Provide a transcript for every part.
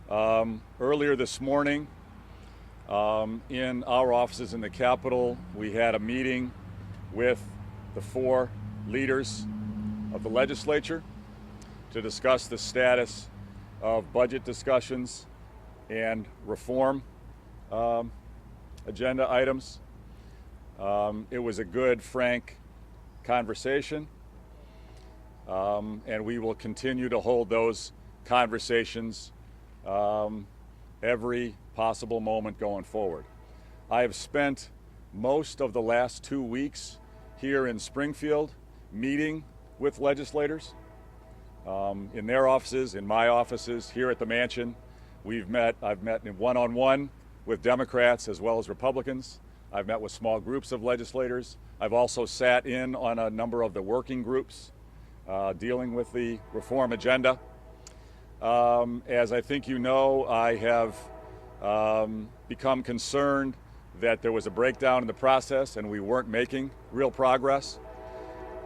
Earlier this morning, in our offices in the Capitol, we had a meeting with the four leaders of the legislature to discuss the status of budget discussions and reform agenda items. It was a good, frank conversation, and we will continue to hold those conversations every possible moment going forward. I have spent most of the last 2 weeks here in Springfield meeting with legislators in their offices, in my offices, here at the mansion. I've met in one-on-one with Democrats as well as Republicans. I've met with small groups of legislators. I've also sat in on a number of the working groups dealing with the reform agenda. As I think you know, I have become concerned that there was a breakdown in the process and we weren't making real progress.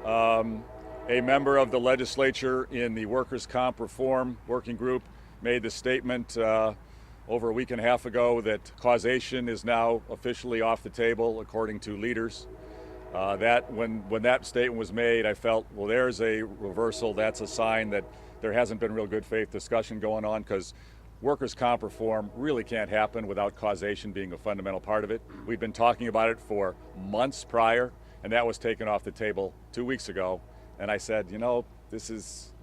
A member of the legislature in the Workers' Comp Reform Working Group made the statement over a week and a half ago that causation is now officially off the table, according to leaders. When that statement was made, I felt, well, there's a reversal. That's a sign that there hasn't been real good faith discussion going on, because workers' comp reform really can't happen without causation being a fundamental part of it. We've been talking about it for months prior, and that was taken off the table 2 weeks ago. And I said, you know, this is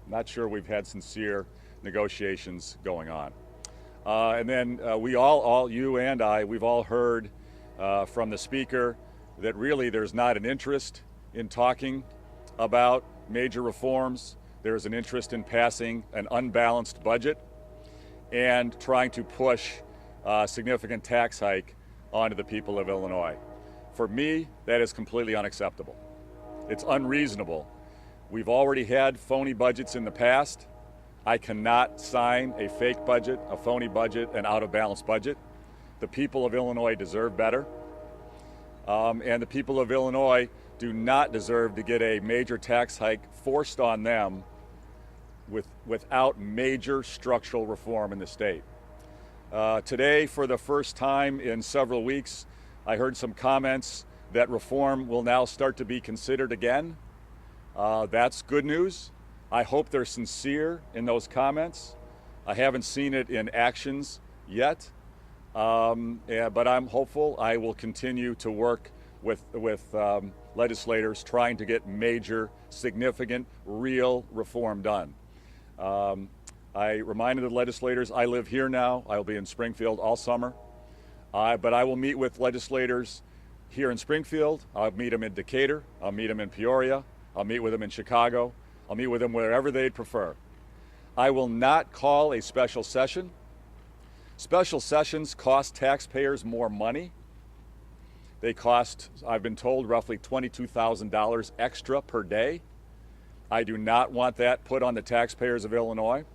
not sure we've had sincere negotiations going on. And then we all, you and I, we've all heard from the speaker that really there's not an interest in talking about major reforms. There's an interest in passing an unbalanced budget and trying to push a significant tax hike onto the people of Illinois. For me, that is completely unacceptable. It's unreasonable. We've already had phony budgets in the past. I cannot sign a fake budget, a phony budget, an out-of-balance budget. The people of Illinois deserve better. And the people of Illinois do not deserve to get a major tax hike forced on them without major structural reform in the state. Today, for the first time in several weeks, I heard some comments that reform will now start to be considered again. That's good news. I hope they're sincere in those comments. I haven't seen it in actions yet, but I'm hopeful. I will continue to work with legislators trying to get major, significant, real reform done. I reminded the legislators, I live here now. I will be in Springfield all summer. But I will meet with legislators here in Springfield. I'll meet them in Decatur. I'll meet them in Peoria. I'll meet with them in Chicago. I'll meet with them wherever they'd prefer. I will not call a special session. Special sessions cost taxpayers more money. They cost, I've been told, roughly $22,000 extra per day. I do not want that put on the taxpayers of Illinois.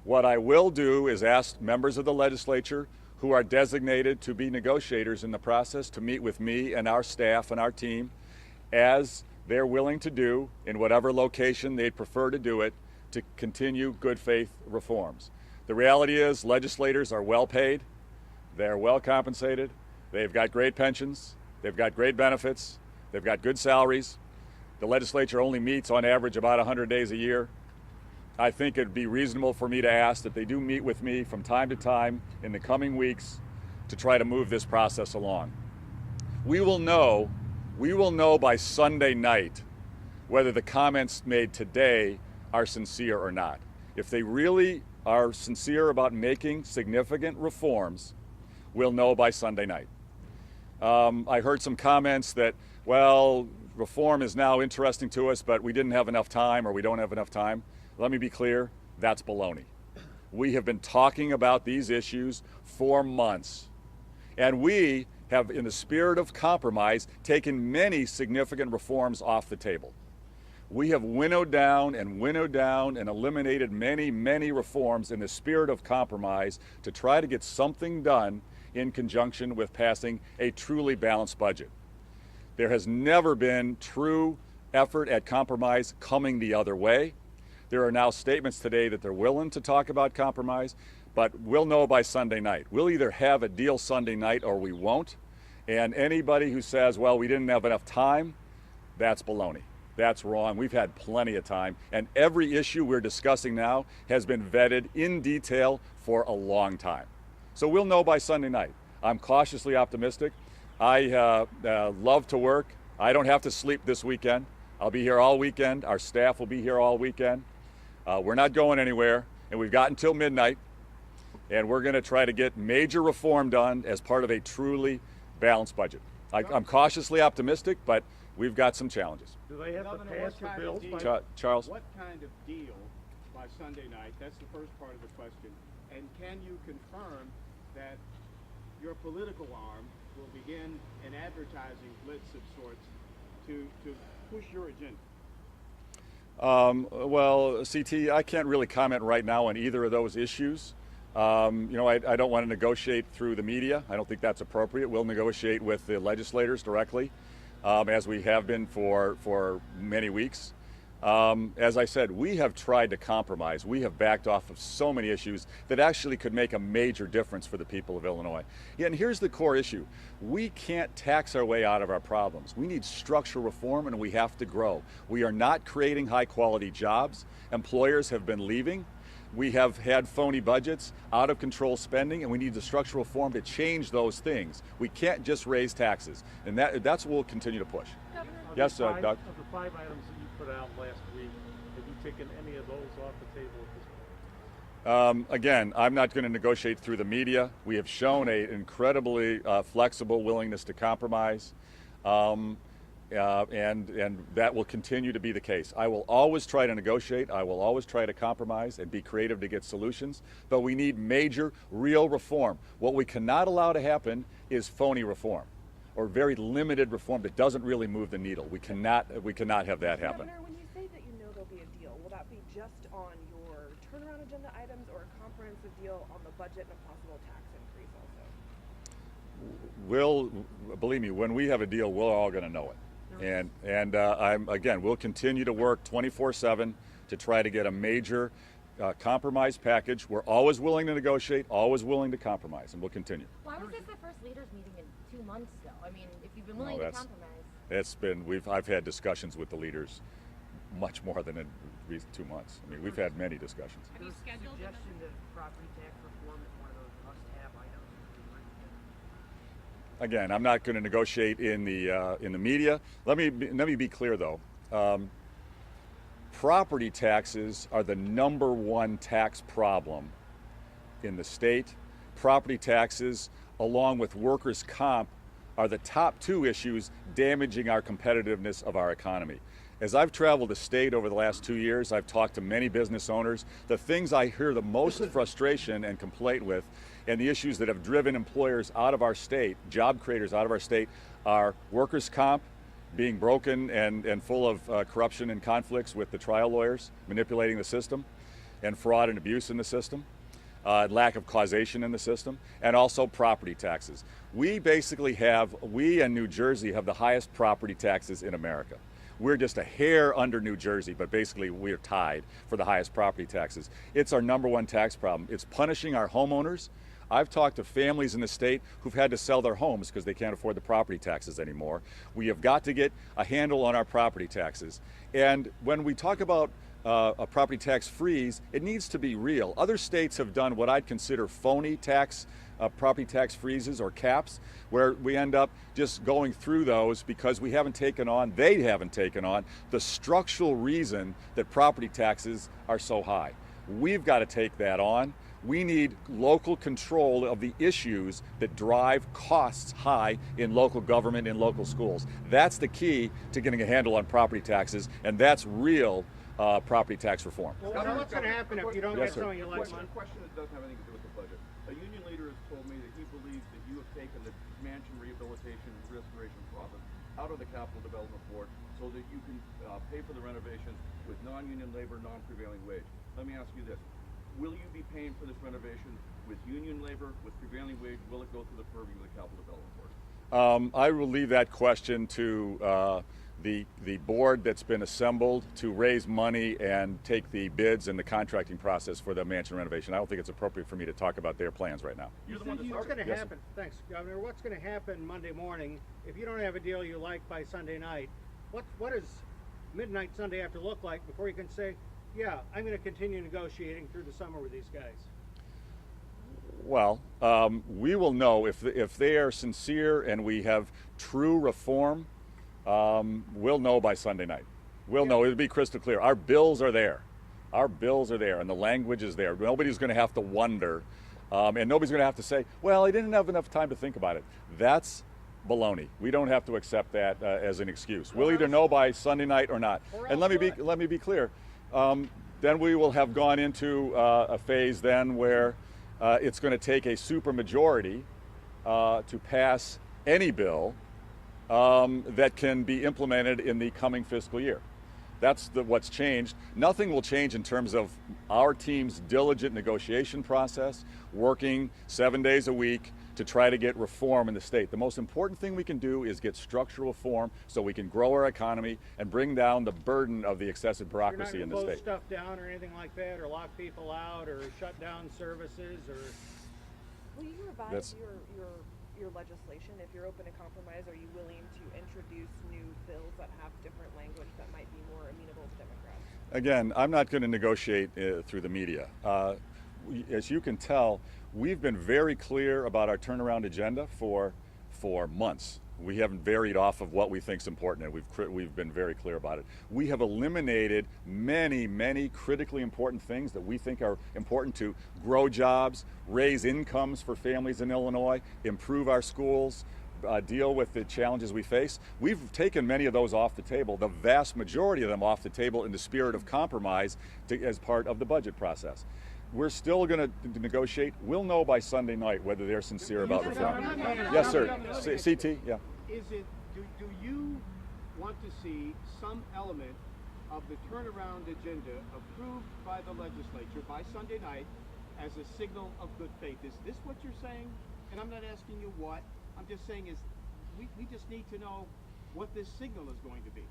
What I will do is ask members of the legislature who are designated to be negotiators in the process to meet with me and our staff and our team, as they're willing to do in whatever location they'd prefer to do it, to continue good faith reforms. The reality is legislators are well paid, they're well compensated, they've got great pensions, they've got great benefits, they've got good salaries. The legislature only meets on average about 100 days a year. I think it'd be reasonable for me to ask that they do meet with me from time to time in the coming weeks to try to move this process along. We will know by Sunday night whether the comments made today are sincere or not. If they really are sincere about making significant reforms, we'll know by Sunday night. I heard some comments that, well, reform is now interesting to us, but we didn't have enough time, or we don't have enough time. Let me be clear, that's baloney. We have been talking about these issues for months, and we have, in the spirit of compromise, taken many significant reforms off the table. We have winnowed down and eliminated many, many reforms in the spirit of compromise to try to get something done in conjunction with passing a truly balanced budget. There has never been true effort at compromise coming the other way. There are now statements today that they're willing to talk about compromise, but we'll know by Sunday night. We'll either have a deal Sunday night or we won't. And anybody who says, well, we didn't have enough time, that's baloney. That's wrong. We've had plenty of time. And every issue we're discussing now has been vetted in detail for a long time. So we'll know by Sunday night. I'm cautiously optimistic. I love to work. I don't have to sleep this weekend. I'll be here all weekend. Our staff will be here all weekend. We're not going anywhere, and we've got until midnight. And we're going to try to get major reform done as part of a truly balanced budget. I'm cautiously optimistic, but we've got some challenges. Do they have to pass the bills? Charles? What kind of deal by Sunday night? That's the first part of the question. And can you confirm that your political arm will begin an advertising blitz of sorts to push your agenda? Well, CT, I can't really comment right now on either of those issues. I don't want to negotiate through the media. I don't think that's appropriate. We'll negotiate with the legislators directly, as we have been for many weeks. As I said, we have tried to compromise. We have backed off of so many issues that actually could make a major difference for the people of Illinois. Yeah, and here's the core issue. We can't tax our way out of our problems. We need structural reform, and we have to grow. We are not creating high-quality jobs. Employers have been leaving. We have had phony budgets, out of control spending, and we need the structural reform to change those things. We can't just raise taxes, and that's what we'll continue to push. Governor? Yes, Doug. Of the 5 items that you put out last week, have you taken any of those off the table at this point? Again, I'm not going to negotiate through the media. We have shown an incredibly flexible willingness to compromise. And that will continue to be the case. I will always try to negotiate. I will always try to compromise and be creative to get solutions. But we need major, real reform. What we cannot allow to happen is phony reform, or very limited reform that doesn't really move the needle. We cannot have that happen. Governor, when you say that you know there'll be a deal, will that be just on your turnaround agenda items, or a comprehensive deal on the budget and a possible tax increase also? Believe me, when we have a deal, we're all going to know it. We'll continue to work 24/7 to try to get a major compromise package. We're always willing to negotiate, always willing to compromise, and we'll continue. Why was this the first leaders meeting in 2 months, though? I mean, if you've been willing to compromise. I've had discussions with the leaders much more than in 2 months. I mean, we've had many discussions. Have you scheduled a suggestion that property tax reform is one of those must-have items? Again, I'm not going to negotiate in the media. Let me be clear, though. Property taxes are the #1 tax problem in the state. Property taxes, along with workers' comp, are the top 2 issues damaging our competitiveness of our economy. As I've traveled the state over the last 2 years, I've talked to many business owners. The things I hear the most frustration and complaint with, and the issues that have driven employers out of our state, job creators out of our state, are workers' comp being broken and full of corruption and conflicts with the trial lawyers manipulating the system, and fraud and abuse in the system, lack of causation in the system, and also property taxes. We and New Jersey have the highest property taxes in America. We're just a hair under New Jersey, but basically we're tied for the highest property taxes. It's our #1 tax problem. It's punishing our homeowners. I've talked to families in the state who've had to sell their homes because they can't afford the property taxes anymore. We have got to get a handle on our property taxes. And when we talk about a property tax freeze, it needs to be real. Other states have done what I'd consider phony property tax freezes or caps, where we end up just going through those because they haven't taken on the structural reason that property taxes are so high. We've got to take that on. We need local control of the issues that drive costs high in local government, in local schools. That's the key to getting a handle on property taxes, and that's real property tax reform. Well, what's going to happen if you don't Yes, get sir. something you like? A question that doesn't have anything to do with the budget. A union leader has told me that he believes that you have taken the mansion rehabilitation and restoration profit out of the Capital Development Board so that you can pay for the renovations with non-union labor, non-prevailing wage. Let me ask you this. Will you be paying for this renovation with union labor, with prevailing wage? Will it go through the purview of the Capital Development Board? I will leave that question to the board that's been assembled to raise money and take the bids and the contracting process for the mansion renovation. I don't think it's appropriate for me to talk about their plans right now. You're the one that What's started. going to happen? Thanks, Governor. What's going to happen Monday morning if you don't have a deal you like by Sunday night? What does midnight Sunday have to look like before you can say, yeah, I'm going to continue negotiating through the summer with these guys? Well, we will know if they are sincere and we have true reform. We'll know by Sunday night. We'll know. It'll be crystal clear. Our bills are there. Our bills are there, and the language is there. Nobody's going to have to wonder, and nobody's going to have to say, "Well, I didn't have enough time to think about it." That's baloney. We don't have to accept that as an excuse. We'll either know by Sunday night or not. And let me be clear. Then we will have gone into a phase then where it's going to take a supermajority to pass any bill that can be implemented in the coming fiscal year. That's what's changed. Nothing will change in terms of our team's diligent negotiation process, working 7 days a week to try to get reform in the state. The most important thing we can do is get structural reform so we can grow our economy and bring down the burden of the excessive bureaucracy in the You're not state. going to close stuff down or anything like that, or lock people out, or shut down services, or... Will you revise your legislation if you're open to compromise? Are you willing to introduce new bills that have different language that might be more amenable to Democrats? Again, I'm not going to negotiate through the media. As you can tell, we've been very clear about our turnaround agenda for months. We haven't varied off of what we think is important, and we've been very clear about it. We have eliminated many critically important things that we think are important to grow jobs, raise incomes for families in Illinois, improve our schools, deal with the challenges we face. We've taken many of those off the table, the vast majority of them off the table in the spirit of compromise as part of the budget process. We're still going to negotiate. We'll know by Sunday night whether they're sincere about reform. Yes, sir. CT, yeah. Is it, do you want to see some element of the turnaround agenda approved by the legislature by Sunday night as a signal of good faith? Is this what you're saying? And I'm not asking you what. I'm just saying is we just need to know what this signal is going to be.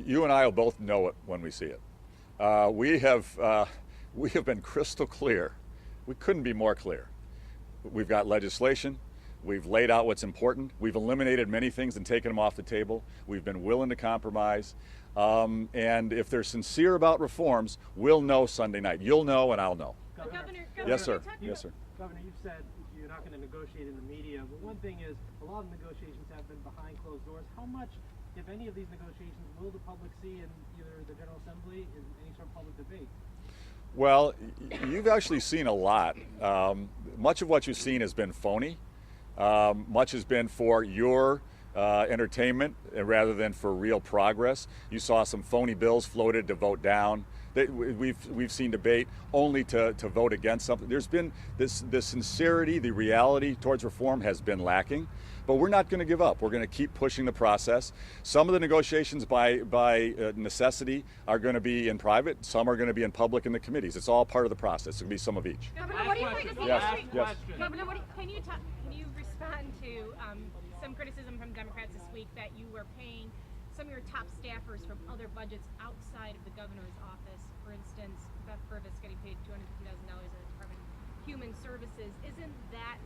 You and I will both know it when we see it. We have been crystal clear. We couldn't be more clear. We've got legislation. We've laid out what's important. We've eliminated many things and taken them off the table. We've been willing to compromise. And if they're sincere about reforms, we'll know Sunday night. You'll know and I'll know. Governor, Yes, sir. Yes, sir. Governor, you've said you're not going to negotiate in the media, but one thing is a lot of negotiations have been behind closed doors. How much, if any of these negotiations, will the public see in either the General Assembly in any sort of public debate? Well, you've actually seen a lot. Much of what you've seen has been phony. Much has been for your entertainment rather than for real progress. You saw some phony bills floated to vote down. We've seen debate only to vote against something. There's been the sincerity, the reality towards reform has been lacking. But we're not going to give up. We're going to keep pushing the process. Some of the negotiations by necessity are going to be in private. Some are going to be in public in the committees. It's all part of the process. It'll be some of each. Governor, what do you think? Yes. Governor, can you respond to some criticism from Democrats this week that you were paying some of your top staffers from other budgets outside of the governor's office? For instance, Beth Purvis getting paid $250,000 in the Department of Human Services. Isn't that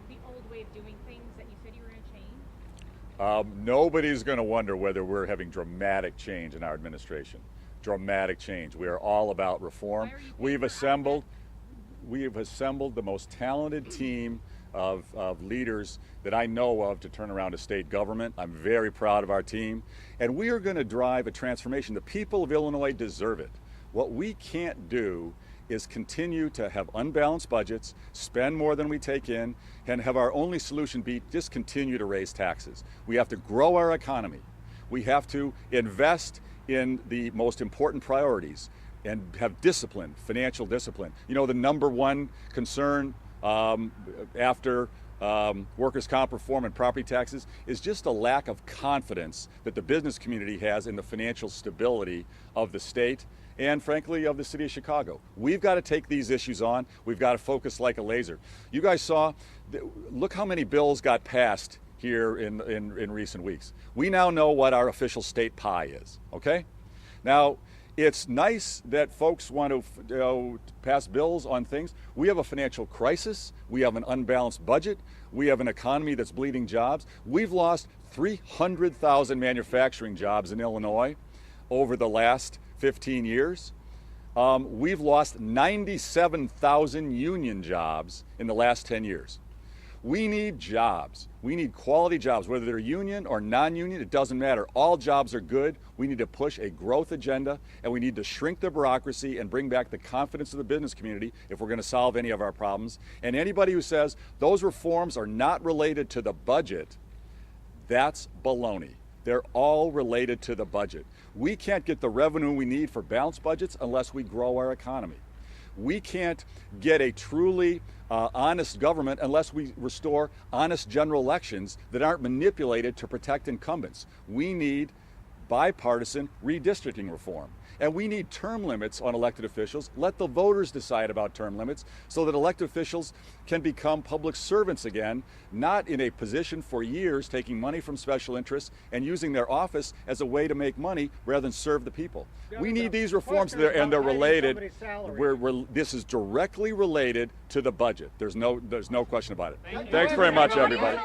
the old way of doing things that you said you were going to change? Nobody's going to wonder whether we're having dramatic change in our administration. Dramatic change. We are all about reform. We have assembled the most talented team of leaders that I know of to turn around a state government. I'm very proud of our team. And we are going to drive a transformation. The people of Illinois deserve it. What we can't do is continue to have unbalanced budgets, spend more than we take in, and have our only solution be just continue to raise taxes. We have to grow our economy. We have to invest in the most important priorities and have discipline, financial discipline. You know, the number one concern after workers' comp reform and property taxes is just a lack of confidence that the business community has in the financial stability of the state and, frankly, of the city of Chicago. We've got to take these issues on. We've got to focus like a laser. You guys saw, look how many bills got passed here in recent weeks. We now know what our official state pie is, okay? Now, it's nice that folks want to pass bills on things. We have a financial crisis. We have an unbalanced budget. We have an economy that's bleeding jobs. We've lost 300,000 manufacturing jobs in Illinois over the last 15 years. We've lost 97,000 union jobs in the last 10 years. We need jobs. We need quality jobs, whether they're union or non-union, it doesn't matter. All jobs are good. We need to push a growth agenda, and we need to shrink the bureaucracy and bring back the confidence of the business community if we're going to solve any of our problems. And anybody who says those reforms are not related to the budget, that's baloney. They're all related to the budget. We can't get the revenue we need for balanced budgets unless we grow our economy. We can't get a truly honest government unless we restore honest general elections that aren't manipulated to protect incumbents. We need bipartisan redistricting reform. And we need term limits on elected officials. Let the voters decide about term limits so that elected officials can become public servants again, not in a position for years taking money from special interests and using their office as a way to make money rather than serve the people. We need these reforms, and they're related. This is directly related to the budget. There's no question about it. Thanks very much, everybody.